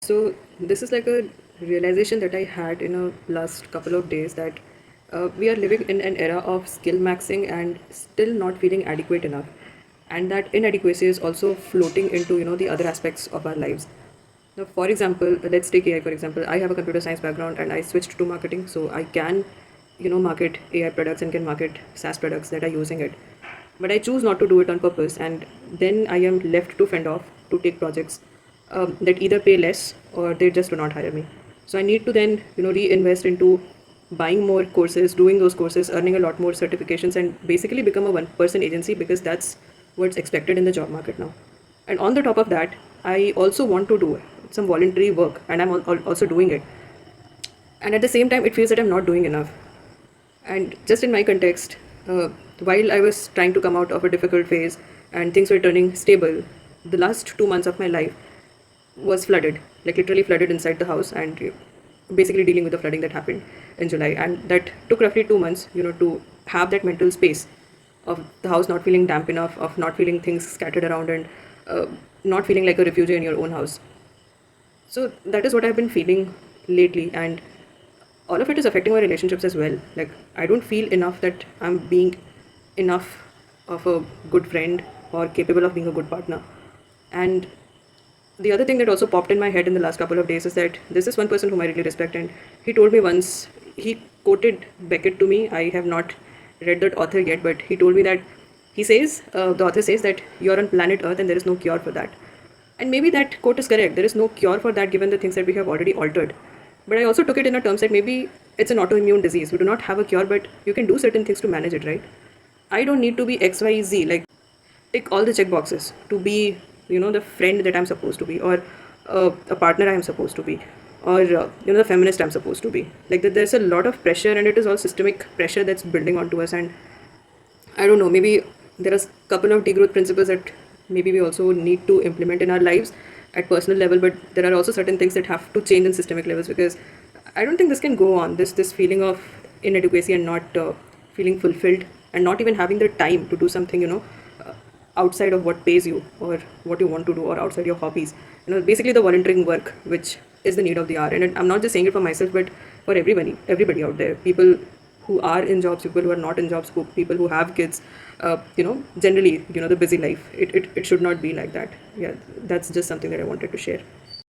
So this is like a realization that I had in a last couple of days that we are living in an era of skill maxing and still not feeling adequate enough, and that inadequacy is also floating into the other aspects of our lives. Now, for example, let's take AI for example. I have a computer science background and I switched to marketing, so I can market AI products and can market SaaS products that are using it. But I choose not to do it on purpose, and then I am left to fend off to take projects that either pay less or they just do not hire me. So I need to then reinvest into buying more courses, doing those courses, earning a lot more certifications, and basically become a one-person agency because that's what's expected in the job market now. And on the top of that, I also want to do some voluntary work, and I'm also doing it. And at the same time, it feels that I'm not doing enough. And just in my context, while I was trying to come out of a difficult phase and things were turning stable, the last 2 months of my life was flooded, like literally flooded inside the house, and basically dealing with the flooding that happened in July. And that took roughly 2 months, to have that mental space of the house not feeling damp enough, of not feeling things scattered around, and uh, not feeling like a refugee in your own house. So that is what I've been feeling lately, and all of it is affecting my relationships as well. Like, I don't feel enough that I'm being enough of a good friend or capable of being a good partner. And the other thing that also popped in my head in the last couple of days is that there's this one person whom I really respect, and he told me once, he quoted Beckett to me. I have not read that author yet, but he told me that the author says that you're on planet Earth and there is no cure for that. And maybe that quote is correct. There is no cure for that given the things that we have already altered. But I also took it in a terms that maybe it's an autoimmune disease. We do not have a cure, but you can do certain things to manage it, right? I don't need to be XYZ, like tick all the check boxes to be, the friend that I'm supposed to be, or a partner I am supposed to be, or, the feminist I'm supposed to be. Like that, there's a lot of pressure, and it is all systemic pressure that's building onto us. And I don't know, maybe there are a couple of degrowth principles that maybe we also need to implement in our lives at personal level, but there are also certain things that have to change in systemic levels because I don't think this can go on. This feeling of inadequacy and not feeling fulfilled and not even having the time to do something, outside of what pays you or what you want to do or outside your hobbies. Basically the volunteering work, which is the need of the hour. And I'm not just saying it for myself, but for everybody out there. People who are in jobs, people who are not in jobs, people who have kids, generally, the busy life. It should not be like that. Yeah, that's just something that I wanted to share.